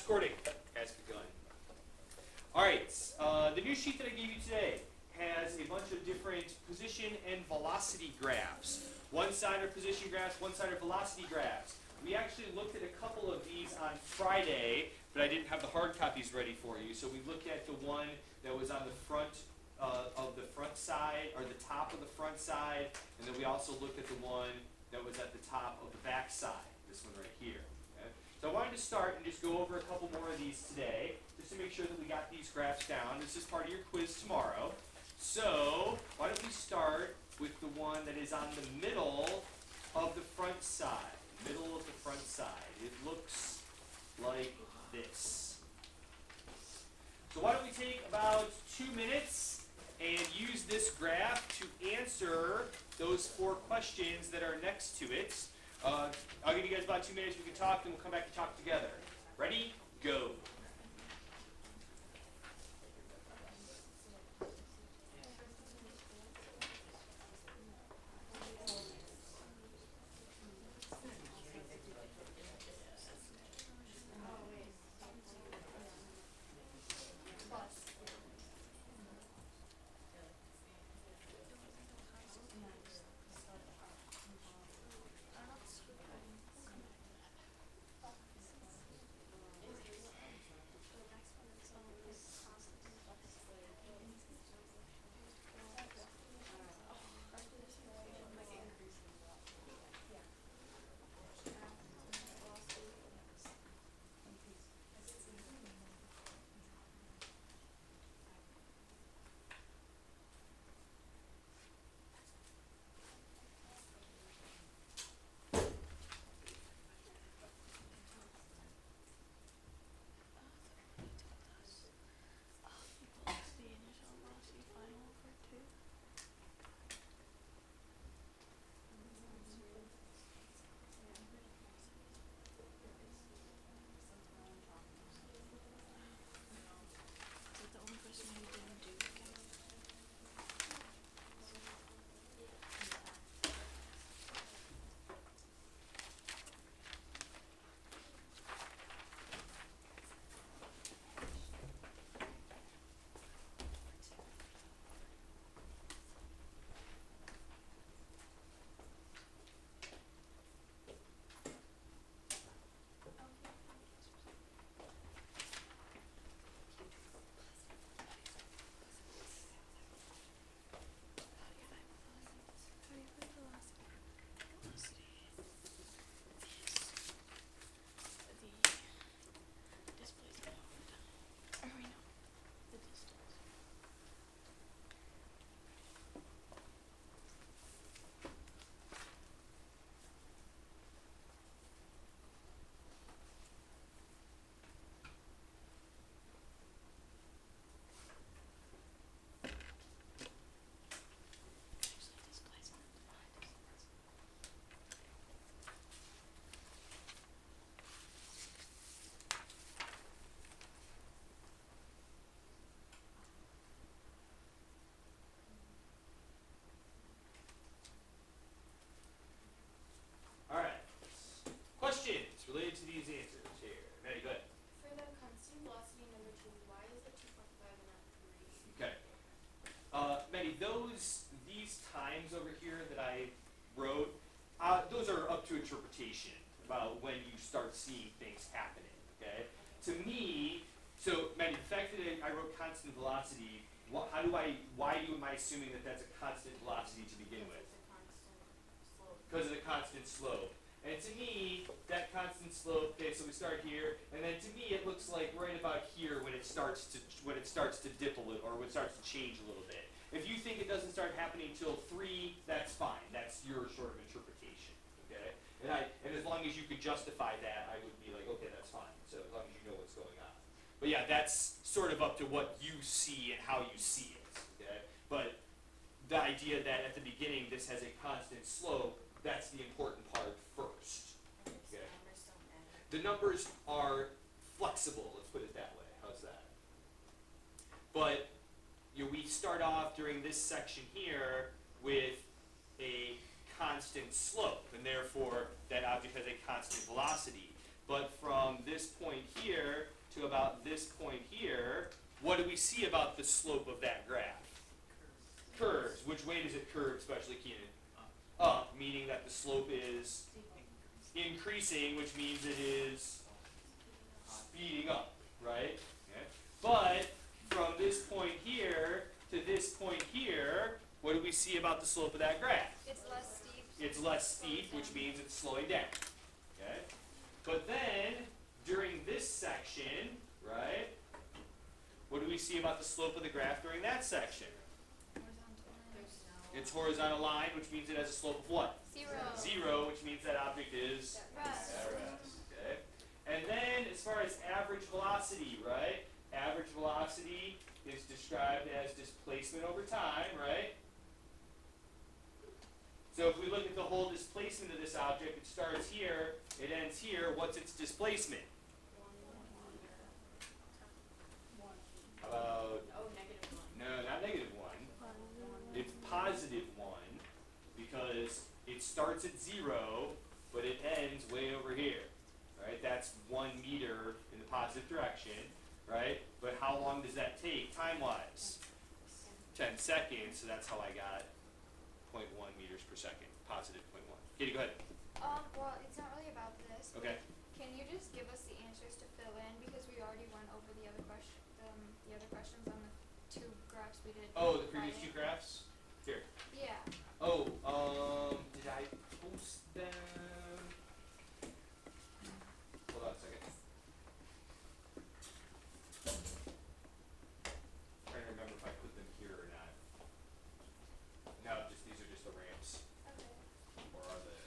recording. Guys, keep going. All right, the new sheet that I gave you today has a bunch of different position and velocity graphs. One side are position graphs, one side are velocity graphs. We actually looked at a couple of these on Friday, but I didn't have the hard copies ready for you. So we looked at the one that was on the front of the front side, or the top of the front side, and then we also looked at the one that was at the top of the back side, this one right here. Okay? So I wanted to start and just go over a couple more of these today, just to make sure that we got these graphs down. This is part of your quiz tomorrow. So why don't we start with the one that is on the middle of the front side. Middle of the front side. It looks like this. So why don't we take about 2 minutes and use this graph to answer those 4 questions that are next to it. I'll give you guys about 2 minutes. We can talk, and we'll come back and talk together. Ready? Go. Questions related to these answers here. Very good. For the constant velocity number 2, why is it 2.5 and not 3? Okay. Maddie, these times over here that I wrote, those are up to interpretation about when you start seeing things happening. Okay. To me, so Maddie, the fact that I wrote constant velocity, why am I assuming that that's a constant velocity to begin with? Because of the constant slope. And to me, that constant slope, okay, so we start here, and then to me it looks like right about here when it starts to dip a little, or when it starts to change a little bit. If you think it doesn't start happening until 3, that's fine. That's your sort of interpretation. Okay? And as long as you could justify that, I would be like, okay, that's fine. So as long as you know what's going on. But yeah, that's sort of up to what you see and how you see it. Okay? But the idea that at the beginning this has a constant slope, that's the important part first. Okay. The numbers are flexible, let's put it that way. How's that? But we start off during this section here with a constant slope, and therefore that object has a constant velocity. But from this point here, to about this point here, what do we see about the slope of that graph? Curves. Which way does it curve, especially Keenan? Up, meaning that the slope is increasing, which means it is speeding up, right? Okay. But from this point here to this point here, what do we see about the slope of that graph? It's less steep. It's less steep, which means it's slowing down. Okay? But then, during this section, right, what do we see about the slope of the graph during that section? It's horizontal line, which means it has a slope of what? 0. 0, which means that object is Rest. at rest. Okay? And then, as far as average velocity, right? Average velocity is described as displacement over time, right? So if we look at the whole displacement of this object, it starts here, it ends here. What's its displacement? How about, no, not -1. It's +1 because it starts at 0, but it ends way over here, right? That's 1 meter in the positive direction, right? But how long does that take time-wise? 10 seconds, so that's how I got 0.1 meters per second, +0.1. Katie, go ahead. Well, it's not really about this. Okay. Can you just give us the answers to fill in because we already went over the other questions on the 2 graphs we did. Oh, the previous Friday. 2 graphs? Here. Yeah. Oh, did I post them? Hold on a second. Trying to remember if I put them here or not. No, these are just the ramps. Okay. Or are they?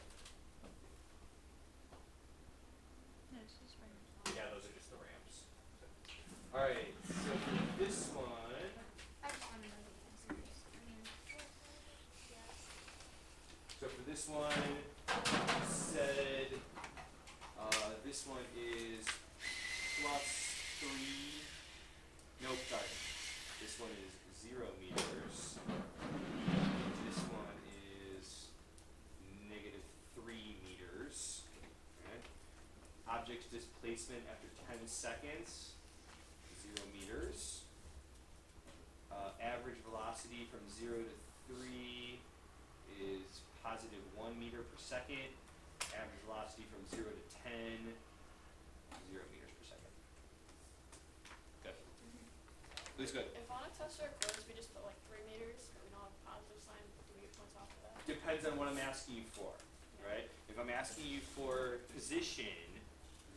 Yeah, those are just the ramps. Alright, so for this one, I just want to know the answers. Yes. so for this one, it said, this one is +3, nope, sorry. This one is 0 meters. This one is -3 meters. Okay. Object's displacement after 10 seconds, 0 meters. Average velocity from 0 to 3 is +1 meter per second. Average velocity from 0 to 10, 0 meters per second. Good. Please go ahead. If on a test or a course we just put like 3 meters, but we don't have a positive sign, do we get points off for that? Depends on what I'm asking you for, right? If I'm asking you for position,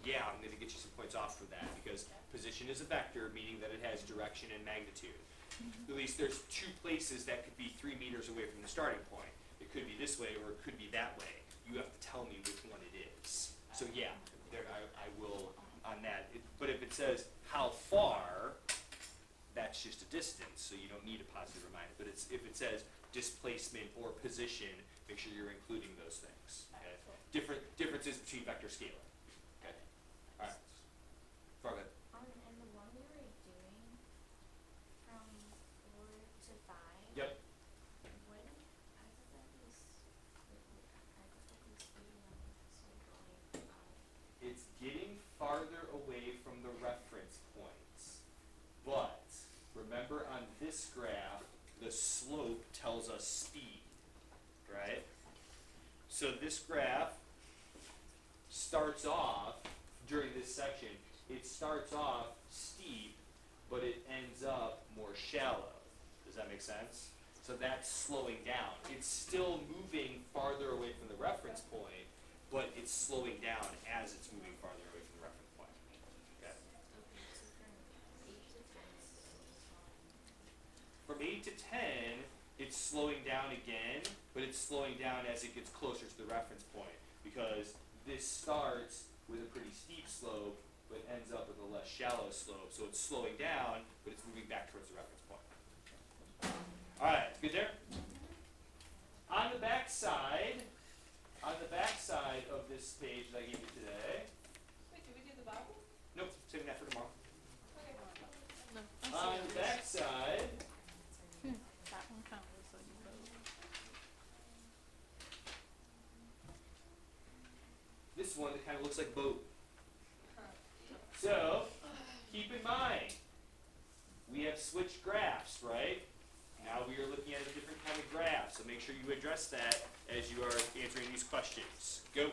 yeah, I'm gonna get you some points off for that, because position is a vector, meaning that it has direction and magnitude. At least there's 2 places that could be 3 meters away from the starting point. It could be this way or it could be that way. You have to tell me which one it is. So yeah, there I will on that. But if it says how far, that's just a distance, so you don't need a positive reminder. But if it says displacement or position, make sure you're including those things. Okay? Differences between vector scalar. Okay. All right. Fargo. And the one we were doing from 4 to 5. Yep. When I thought that was, I thought that was speeding up, so going up. It's getting farther away from the reference points. But remember on this graph, the slope tells us speed, right? So this graph starts off, during this section, it starts off steep, but it ends up more shallow. Does that make sense? So that's slowing down. It's still moving farther away from the reference point, but it's slowing down as it's moving farther away from the reference point. Okay? From 8 to 10, so From 8 to 10, it's slowing down again, but it's slowing down as it gets closer to the reference point, because this starts with a pretty steep slope, but ends up with a less shallow slope. So it's slowing down, but it's moving back towards the reference point. All right, good there? On the back side of this page that I gave you today, Wait, did we do the Bible? nope, saving that for tomorrow. Okay. On the back side, That one counted, so you vote. this one that kind of looks like boat. So, keep in mind, we have switched graphs, right? Now we are looking at a different kind of graph, so make sure you address that as you are answering these questions. Go.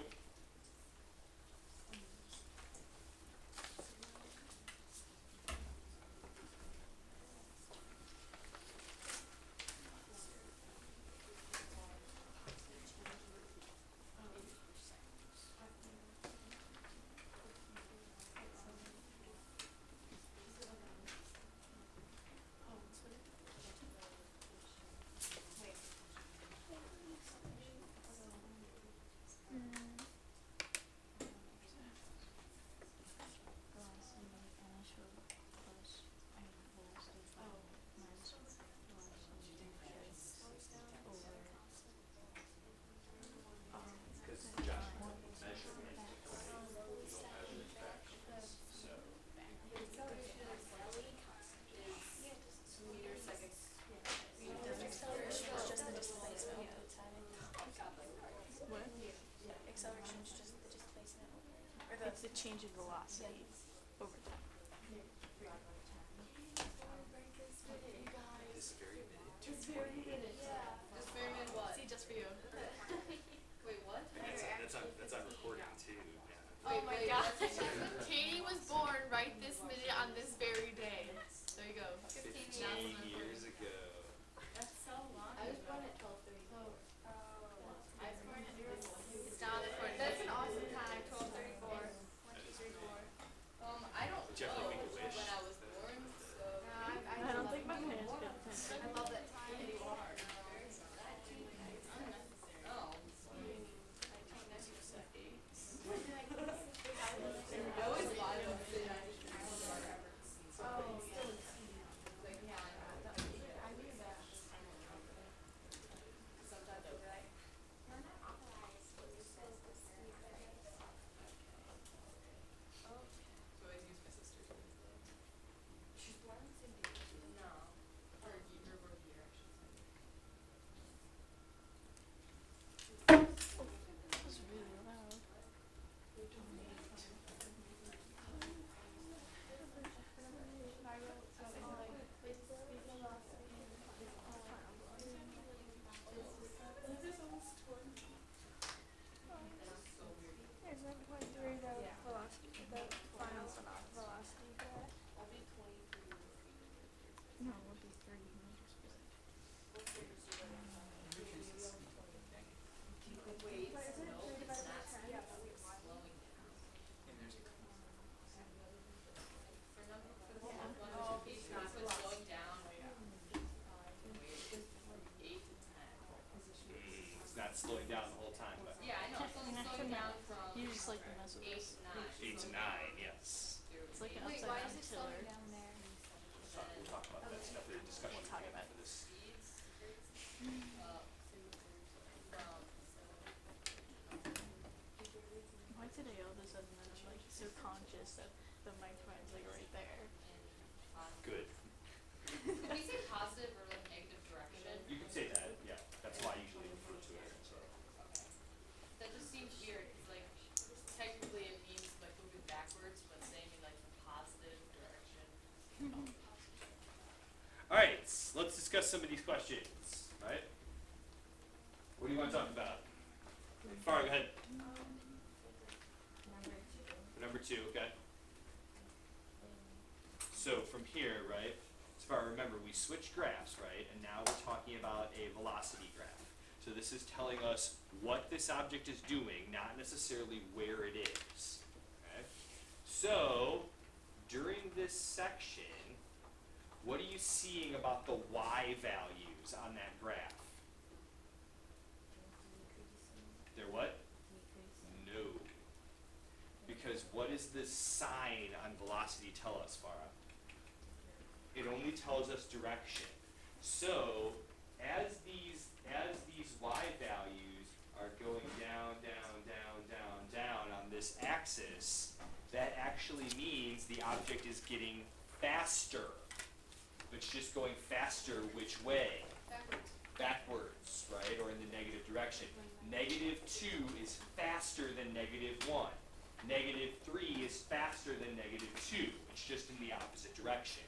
Because Josh wanted measurement, so. What? Acceleration is just the displacement over, or the. It's the change in velocity over time. This very minute. Just very what? See, just for you. Wait, what? That's on recording too. Yeah. Oh my god. Katie was born right this minute on this very day. There you go. 15 years ago. That's so long. I was born at 12:34. I was born at 0:1. It's not on the recording. That's an awesome time. 12:34. 1, 2, 3, 4. I don't Jeff, know you make a wish. when I was born, so. I don't think my parents paid attention. I love that time. You are. Unnecessary. Oh. I always lied about it. Sometimes I'm right. You're not authorized to use this speed, but So I always use my sister's name. She's born on the same day as you? No. Her birth year, I should say. That was really loud. There's 1.3 the velocity, the final velocity graph. I'll be 23. No, it would be 30 meters per second. Wait, But isn't it 3 divided by 10? yeah, but we're slowing down. For number, for the one, oh, it's not slowing down. Wait, 8 to 10. It's not slowing down the whole time, but Yeah, I know, it's only slowing down from You just like to mess with 8 us. to 9. 8 to 9, yes. It's like an Wait, upside why down is it tiller. slowing down there? We'll talk about that stuff in the discussion We'll talk about for this. Speeds, Why today all of a sudden I'm like so conscious that the microphone's like right there? Good. Can we say positive or like negative direction? You can say that, yeah. That's why I usually refer to it, so. Okay. That just seems weird, 'cause like technically it means like moving backwards, but saying in like the positive direction. Alright, let's discuss some of these questions, right? What do you want to talk about? Farah, go ahead. Number 2, okay. So from here, right, as far remember, we switched graphs, right, and now we're talking about a velocity graph. So this is telling us what this object is doing, not necessarily where it is. Okay? So during this section, what are you seeing about the y values on that graph? They're what? No. Because what does this sign on velocity tell us, Farah? It only tells us direction. So as these y values are going down, down, down, down, down on this axis, that actually means the object is getting faster. It's just going faster which way? Backwards. Backwards, right? Or in the negative direction. -2 is faster than -1. -3 is faster than -2. It's just in the opposite direction.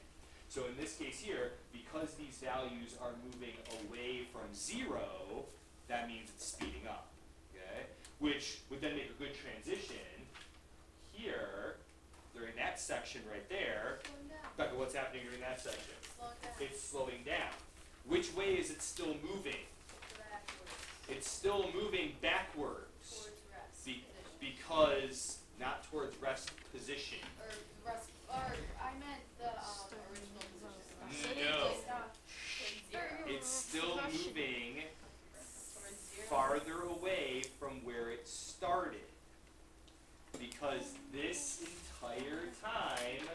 So in this case here, because these values are moving away from 0, that means it's speeding up, okay? Which would then make a good transition here, during that section right there. Slowing down. Becca, what's happening during that section? Slowing down. It's slowing down. Which way is it still moving? Backwards. It's still moving backwards. Towards rest. Be- position. because, not towards rest position. Or rest, or I meant the original position. No. Towards zero. It's still moving Towards zero. farther away from where it started. Because this entire time,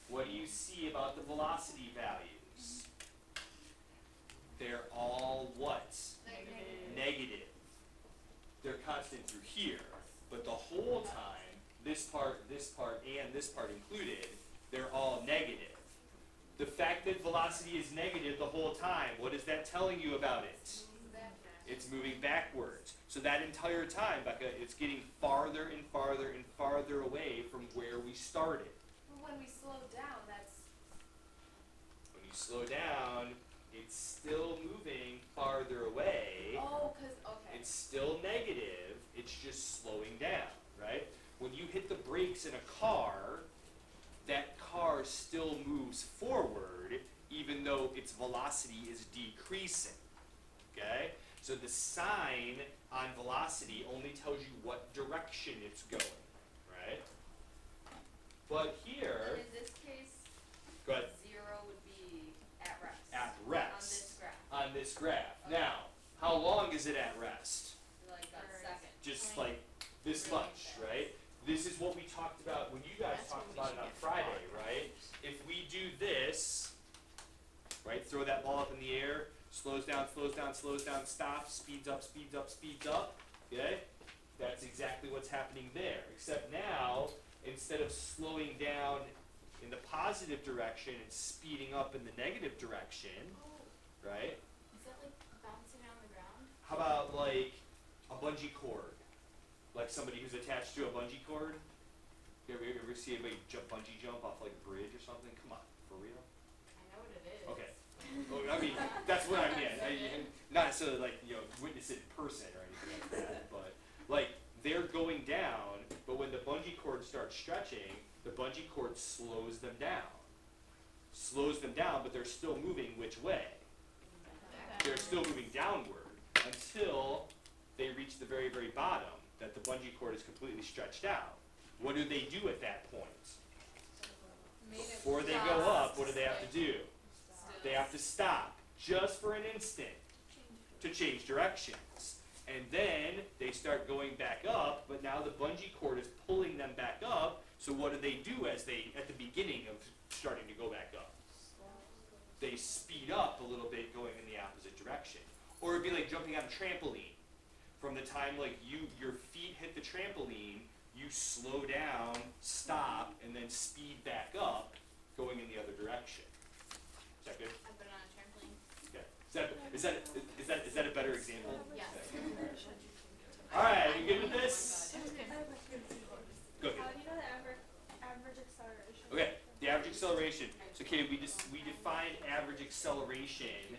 what do you see about the velocity values? They're all what? Negative. They're constant through here. But the whole time, this part, and this part included, they're all negative. The fact that velocity is negative the whole time, what is that telling you about it? It's moving backwards. So that entire time, Becca, it's getting farther and farther and farther away from where we started. But when we slow down, that's When you slow down, it's still moving farther away. okay. It's still negative, it's just slowing down, right? When you hit the brakes in a car, that car still moves forward even though its velocity is decreasing, okay? So the sign on velocity only tells you what direction it's going, right? But here, And in this case, go ahead, 0 would be at rest. at On rest this graph, on this graph. Okay. Now, how long is it at rest? like a Or- second. Just like this much, right? This is what we talked about when you guys That's talked when we about should it on get Friday, far. right? If we do this, right, throw that ball up in the air, slows down, stops, speeds up, okay? That's exactly what's happening there. Except now, instead of slowing down in the positive direction, it's speeding up in the negative direction, right? Is that like bouncing on the ground? How about like a bungee cord? Like somebody who's attached to a bungee cord? You ever see anybody bungee jump off like a bridge or something? Come on, for real? I know what it is. Okay. Well, I mean, that's what I mean. Not necessarily like, witness it in person or anything like that, but like they're going down, but when the bungee cord starts stretching, the bungee cord slows them down. But they're still moving which way? They're still moving downward until they reach the very, very bottom, that the bungee cord is completely stretched out. What do they do at that point? Made it Before they stop. go up, what do they have to do? Still. They have to stop just for an instant to change directions. And then they start going back up, but now the bungee cord is pulling them back up, so what do they do as they, at the beginning of starting to go back up? They speed up a little bit going in the opposite direction. Or it'd be like jumping on a trampoline. From the time like your feet hit the trampoline, you slow down, stop, and then speed back up, going in the other direction. Is that good? I've been on a trampoline. Okay. Is that a better example? Yes. All right, you good with this? Go ahead. How do you know the average acceleration? Okay, the average acceleration. So, okay, we defined average acceleration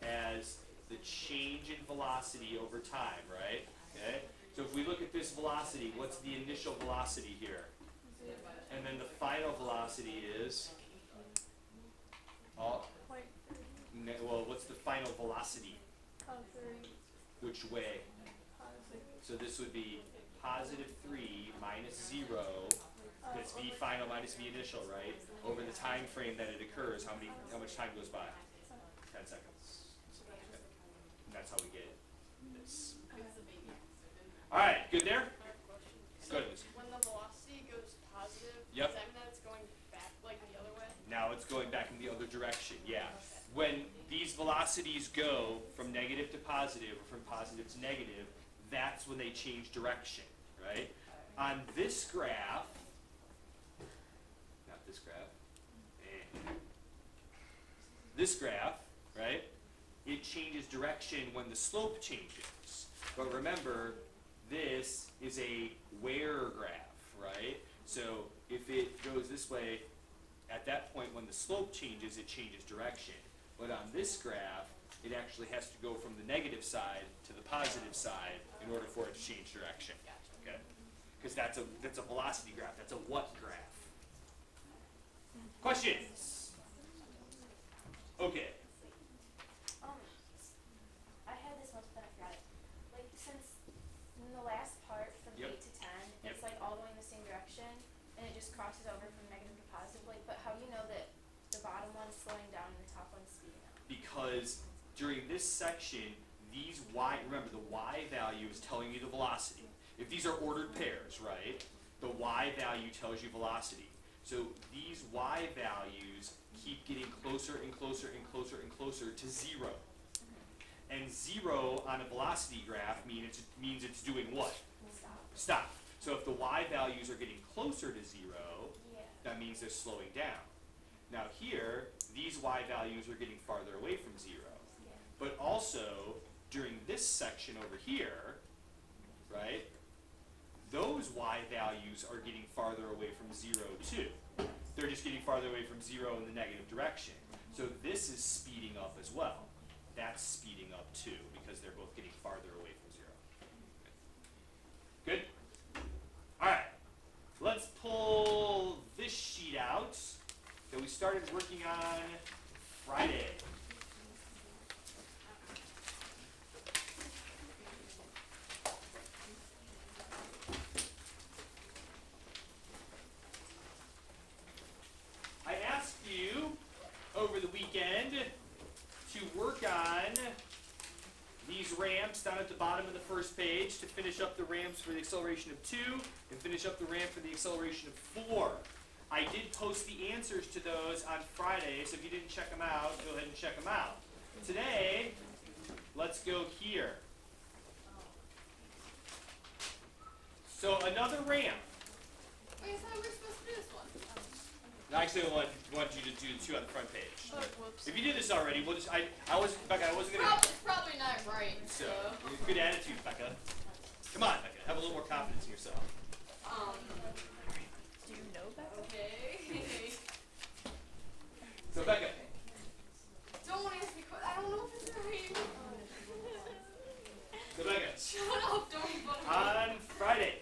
as the change in velocity over time, right? Okay. So if we look at this velocity, what's the initial velocity here? And then the final velocity is? Well, what's the final velocity? Which way? So this would be +3 minus 0. That's v final minus v initial, right? Over the time frame that it occurs, how much time goes by? 10 seconds. Okay. And that's how we get this. All right, good there? So Good. when the velocity goes positive, Yep. does that mean that it's going back like the other way? Now it's going back in the other direction, yeah. When these velocities go from negative to positive or from positive to negative, that's when they change direction, right? On this graph, not this graph, this graph, right? It changes direction when the slope changes. But remember, this is a where graph, right? So if it goes this way, at that point when the slope changes, it changes direction. But on this graph, it actually has to go from the negative side to the positive side in order for it to change direction. Okay? Because that's a velocity graph. That's a what graph? Questions? Okay. I had this once, but I forgot it. Like, since in the last part from Yep. 8 to 10, Yep. it's like all the way in the same direction, and it just crosses over from negative to positive. Like, but how do you know that the bottom one's slowing down and the top one's speeding up? Because during this section, these y, remember the y value is telling you the velocity. If these are ordered pairs, right, the y value tells you velocity. So these y values keep getting closer and closer and closer and closer to 0. And 0 on a velocity graph means it's doing what? Stop. Stop. So if the y values are getting closer to 0, Yeah. that means they're slowing down. Now here, these y values are getting farther away from 0. Yeah. But also, during this section over here, right, those y values are getting farther away from 0 too. They're just getting farther away from 0 in the negative direction. So this is speeding up as well. That's speeding up too, because they're both getting farther away from 0. Good? Alright, let's pull this sheet out that we started working on Friday. I asked you over the weekend to work on these ramps down at the bottom of the first page, to finish up the ramps for the acceleration of 2 and finish up the ramp for the acceleration of 4. I did post the answers to those on Friday, so if you didn't check them out, go ahead and check them out. Today, let's go here. So another ramp. Wait, I thought we were supposed to do this one. Actually, I want you to do the 2 on the front page. Oh, whoops. If you did this already, we'll just, I wasn't gonna, It's probably not right, so, so. good attitude, Becca. Come on, Becca, have a little more confidence in yourself. Do you know Becca? Okay. So, Becca, Don't ask me I don't know if it's right. so Becca, Shut up, don't even. on Friday,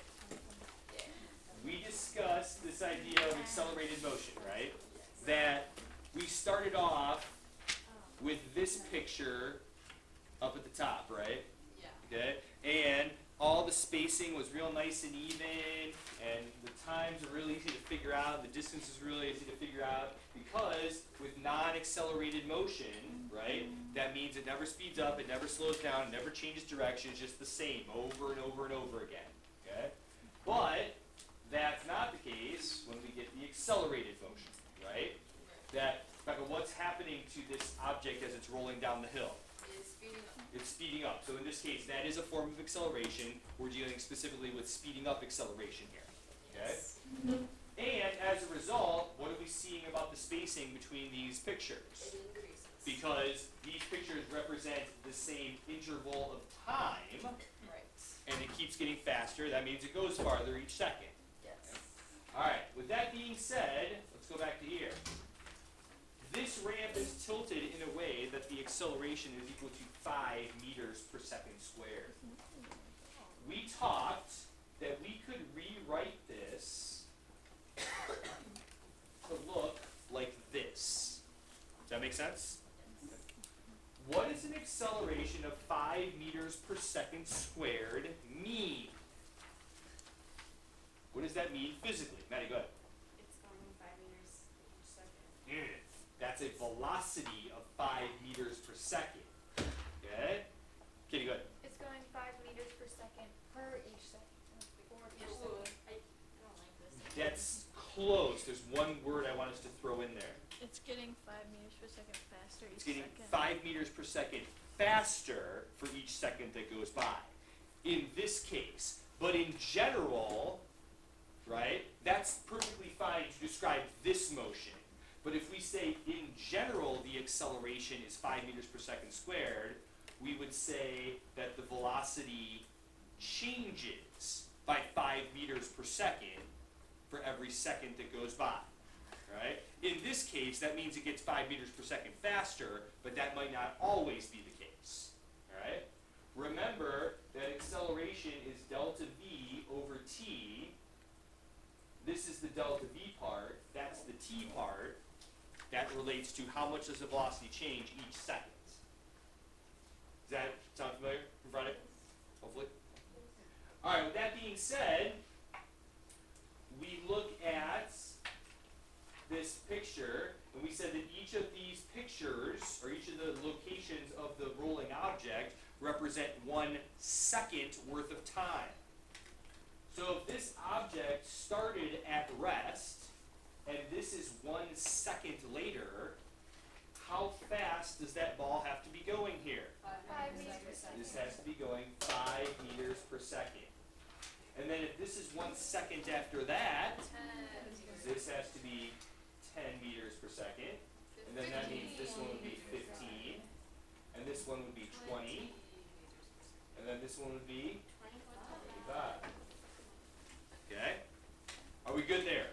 Yeah. we discussed this idea of accelerated motion, right? That we started off with this picture up at the top, right? Yeah. Okay? And all the spacing was real nice and even, and the times are really easy to figure out, the distance is really easy to figure out, because with non-accelerated motion, right, that means it never speeds up, it never slows down, it never changes direction, it's just the same over and over and over again, okay? But that's not the case when we get the accelerated motion, right? That, Becca, what's happening to this object as it's rolling down the hill? It's speeding up. It's speeding up. So in this case, that is a form of acceleration. We're dealing specifically with speeding up acceleration here. Okay? And as a result, what are we seeing about the spacing between these pictures? It increases. Because these pictures represent the same interval of time, Right. and it keeps getting faster. That means it goes farther each second. Yes. Alright, with that being said, let's go back to here. This ramp is tilted in a way that the acceleration is equal to 5 meters per second squared. We talked that we could rewrite this to look like this. Does that make sense? What does an acceleration of 5 meters per second squared mean? What does that mean physically? Maddie, go ahead. It's going 5 meters each second. That's a velocity of 5 meters per second. Okay? Kitty, go ahead. It's going 5 meters per second per each second. Or each Ooh. second. I don't like this. That's close. There's one word I want us to throw in there. It's getting 5 meters per second faster each It's getting second. 5 meters per second faster for each second that goes by. In this case. But in general, right, that's perfectly fine to describe this motion. But if we say in general the acceleration is 5 meters per second squared, we would say that the velocity changes by 5 meters per second for every second that goes by. Right? In this case, that means it gets 5 meters per second faster, but that might not always be the case. Right? Remember that acceleration is delta v over t. This is the delta v part, that's the t part. That relates to how much does the velocity change each second. Does that sound familiar from Friday? Hopefully. Alright, with that being said, we look at this picture, and we said that each of these pictures, or each of the locations of the rolling object, represent 1 second worth of time. So if this object started at rest, and this is 1 second later, how fast does that ball have to be going here? 5 meters per second. This has to be going 5 meters per second. And then if this is 1 second after that, this has to be 10 meters per second. And then that means this one would be 15. And this one would be 20. And then this one would be 25. Okay? Are we good there?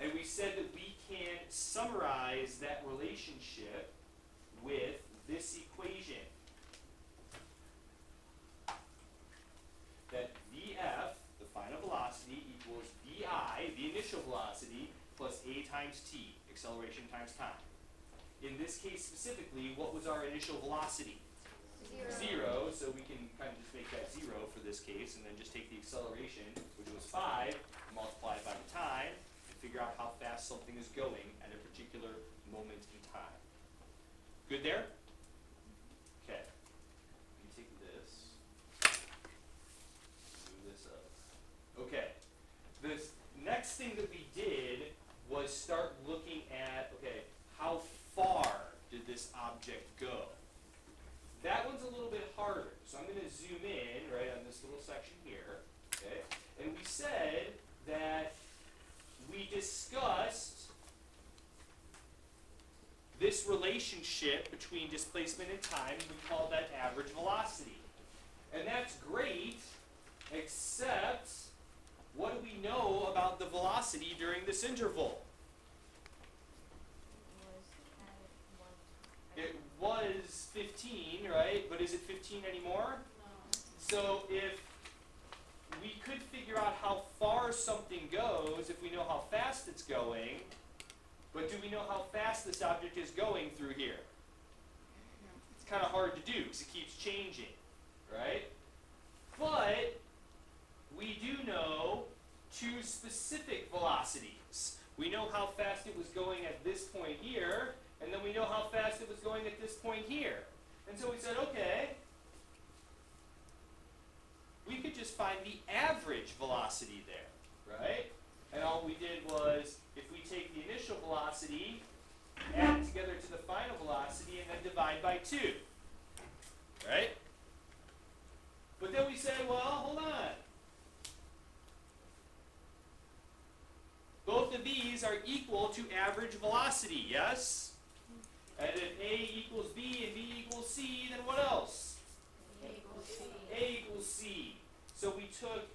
And we said that we can summarize that relationship with this equation. That Vf, the final velocity, equals Vi, the initial velocity, plus a times t, acceleration times time. In this case specifically, what was our initial velocity? 0, so we can kind of just make that 0 for this case, and then just take the acceleration, which was 5, multiply it by the time, and figure out how fast something is going at a particular moment in time. Good there? Okay. Let me take this. Move this up. Okay. This next thing that we did was start looking at, okay, how far did this object go? That one's a little bit harder. So I'm going to zoom in, right, on this little section here. Okay? And we said that we discussed this relationship between displacement and time. We call that average velocity. And that's great, except what do we know about the velocity during this interval? It was 15, right? But is it 15 anymore? No. So if we could figure out how far something goes if we know how fast it's going, but do we know how fast this object is going through here? It's kind of hard to do because it keeps changing, right? But we do know 2 specific velocities. We know how fast it was going at this point here, and then we know how fast it was going at this point here. And so we said, okay, we could just find the average velocity there, right? And all we did was, if we take the initial velocity, add it together to the final velocity, and then divide by 2, right? But then we said, well, hold on. Both of these are equal to average velocity, yes? And if A equals B and B equals C, then what else? A equals C. A equals C. So we took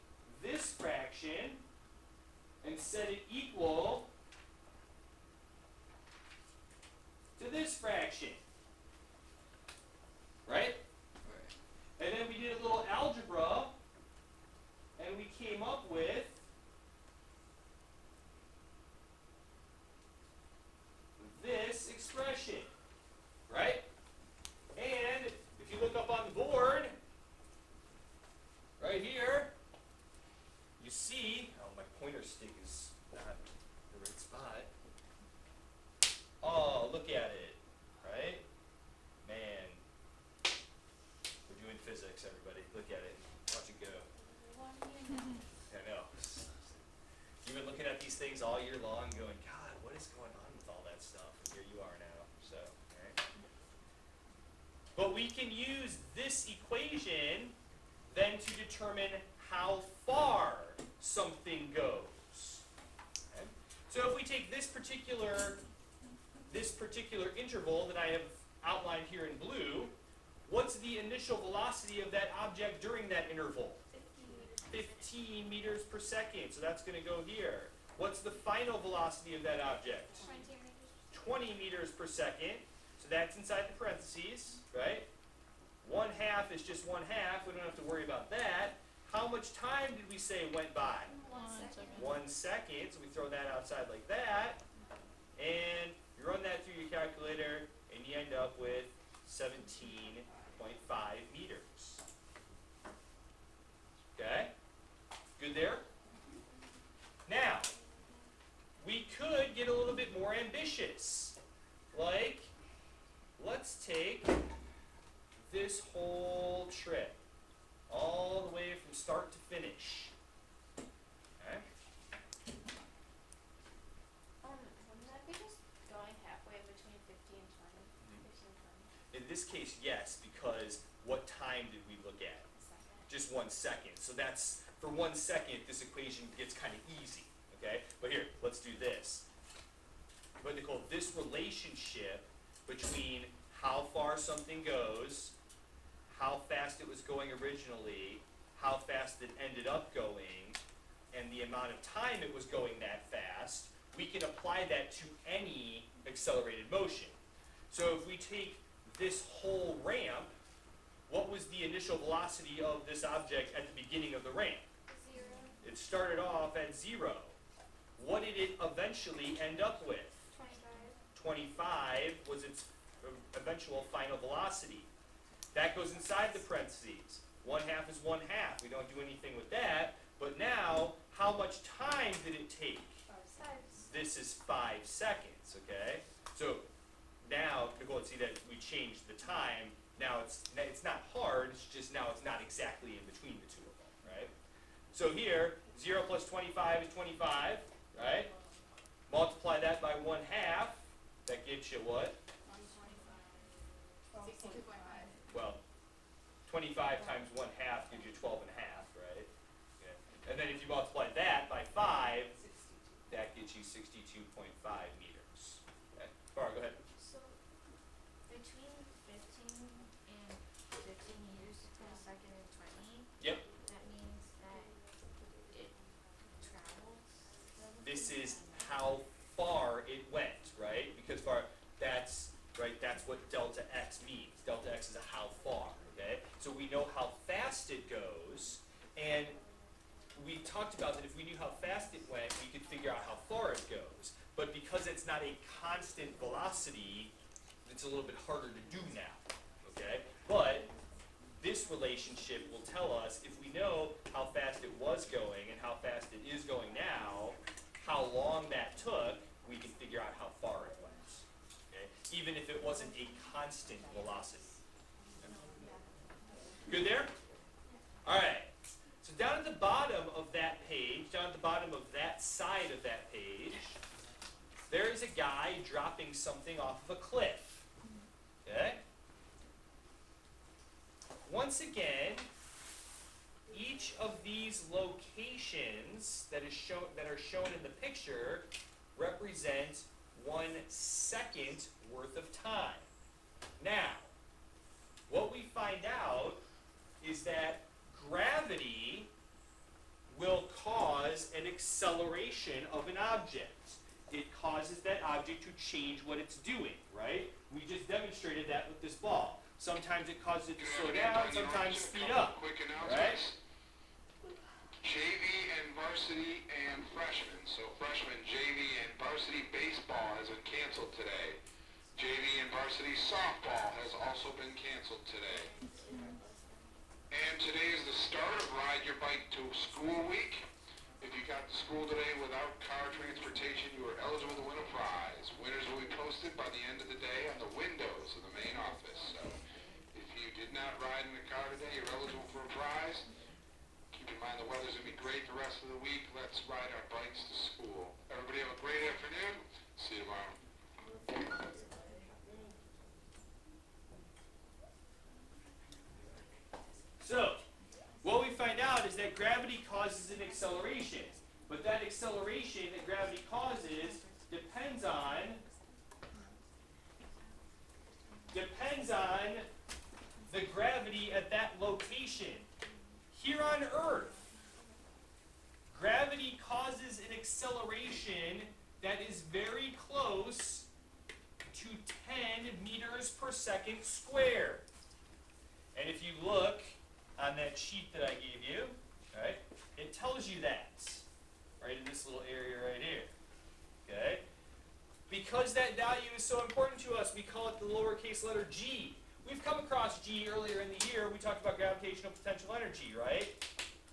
this fraction and set it equal to this fraction. Right? And then we did a little algebra, and we came up with this expression. Right? And if you look up on the board, right here, you see, oh, my pointer stick is not in the right spot. Oh, look at it, right? Man, we're doing physics, everybody. Look at it. Watch it go. I know. You've been looking at these things all year long going, God, what is going on with all that stuff? And here you are now. So, right? But we can use this equation then to determine how far something goes. Okay? So if we take this particular interval that I have outlined here in blue, what's the initial velocity of that object during that interval? 15 meters per second, so that's going to go here. What's the final velocity of that object? 20 meters per second, so that's inside the parentheses, right? 1/2 is just 1/2, we don't have to worry about that. How much time did we say went by? 1 second. 1 second, so we throw that outside like that, and you run that through your calculator, and you end up with 17.5 meters. Okay? Good there? Now, we could get a little bit more ambitious. Like, let's take this whole trip, all the way from start to finish. Okay? Wouldn't that be just going halfway between 50 and 20? 15 and 20? In this case, yes, because what time did we look at? Second. Just 1 second. So that's, for 1 second, this equation gets kind of easy, okay? But here, let's do this. What they call this relationship between how far something goes, how fast it was going originally, how fast it ended up going, and the amount of time it was going that fast, we can apply that to any accelerated motion. So if we take this whole ramp, what was the initial velocity of this object at the beginning of the ramp? 0. It started off at 0. What did it eventually end up with? 25. 25 was its eventual final velocity. That goes inside the parentheses. 1/2 is 1/2. We don't do anything with that. But now, how much time did it take? 5. This is 5 seconds, okay? So now, Nicole, see that we changed the time. Now it's not hard, it's just now it's not exactly in between the two of them, right? So here, 0 plus 25 is 25, right? Multiply that by 1/2, that gives you what? 62.5. Well, 25 times 1/2 gives you 12.5, right? Okay. And then if you multiply that by 5, that gets you 62.5 meters. Okay. Barr, go ahead. So, between 15 and 15 meters per second and 20, Yep. that means that it travels. This is how far it went, right? Because that's what delta x means. Delta x is a how far, okay? So we know how fast it goes, and we talked about that if we knew how fast it went, we could figure out how far it goes. But because it's not a constant velocity, it's a little bit harder to do now, okay? But this relationship will tell us if we know how fast it was going and how fast it is going now, how long that took, we can figure out how far it went, okay? Even if it wasn't a constant velocity. Good there? All right. So down at the bottom of that page, down at the bottom of that side of that page, there is a guy dropping something off of a cliff. Okay? Once again, each of these locations that are shown in the picture represent 1 second worth of time. Now, what we find out is that gravity will cause an acceleration of an object. It causes that object to change what it's doing, right? We just demonstrated that with this ball. Sometimes it causes it to slow down, sometimes speed up, Quick right? announcements. JV and varsity and freshmen. So freshman, JV, and varsity baseball has been canceled today. JV and varsity softball has also been canceled today. And today is the start of Ride Your Bike to School Week. If you got to school today without car transportation, you are eligible to win a prize. Winners will be posted by the end of the day on the windows of the main office. So if you did not ride in the car today, you're eligible for a prize. Keep in mind the weather's going to be great the rest of the week. Let's ride our bikes to school. Everybody have a great afternoon. See you tomorrow. So, what we find out is that gravity causes an acceleration, but that acceleration that gravity causes depends on the gravity at that location. Here on Earth, gravity causes an acceleration that is very close to 10 meters per second squared. And if you look on that sheet that I gave you, right, it tells you that, right in this little area right here. Okay? Because that value is so important to us, we call it the lowercase letter g. We've come across g earlier in the year. We talked about gravitational potential energy, right?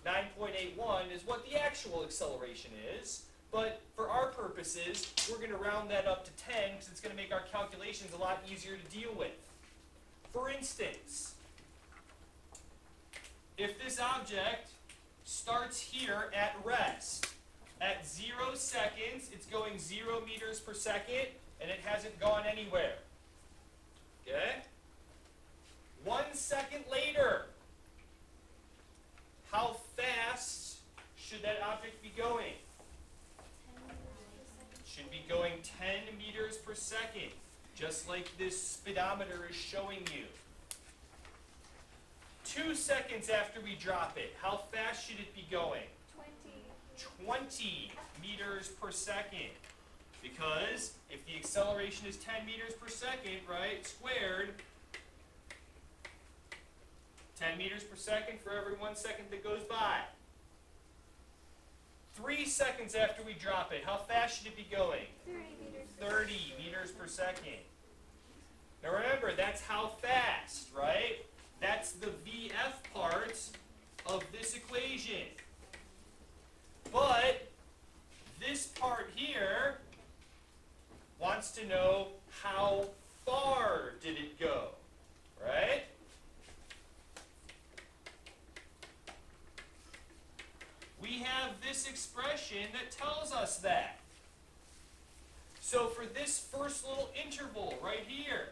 9.81 is what the actual acceleration is. But for our purposes, we're going to round that up to 10 because it's going to make our calculations a lot easier to deal with. For instance, if this object starts here at rest, at 0 seconds, it's going 0 meters per second, and it hasn't gone anywhere. Okay? 1 second later, how fast should that object be going? Should be going 10 meters per second, just like this speedometer is showing you. 2 seconds after we drop it, how fast should it be going? 20 meters per second. Because if the acceleration is 10 meters per second, right, squared, 10 meters per second for every 1 second that goes by. 3 seconds after we drop it, how fast should it be going? 30 meters per second. Now remember, that's how fast, right? That's the VF part of this equation. But this part here wants to know how far did it go, right? We have this expression that tells us that. So for this first little interval right here,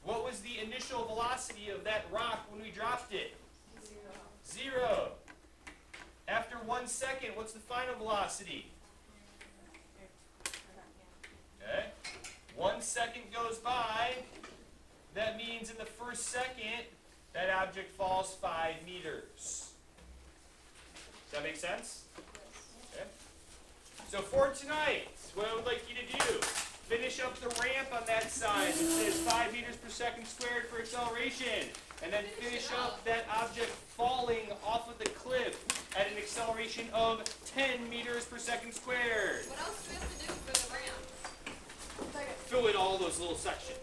what was the initial velocity of that rock when we dropped it? 0. After 1 second, what's the final velocity? Okay. 1 second goes by. That means in the first second, that object falls 5 meters. Does that make sense? Okay. So for tonight, what I would like you to do, finish up the ramp on that side that says 5 meters per second squared for acceleration. And then finish up that object falling off of the cliff at an acceleration of 10 meters per second squared. What else do we have to do for the ramp? Fill in all those little sections.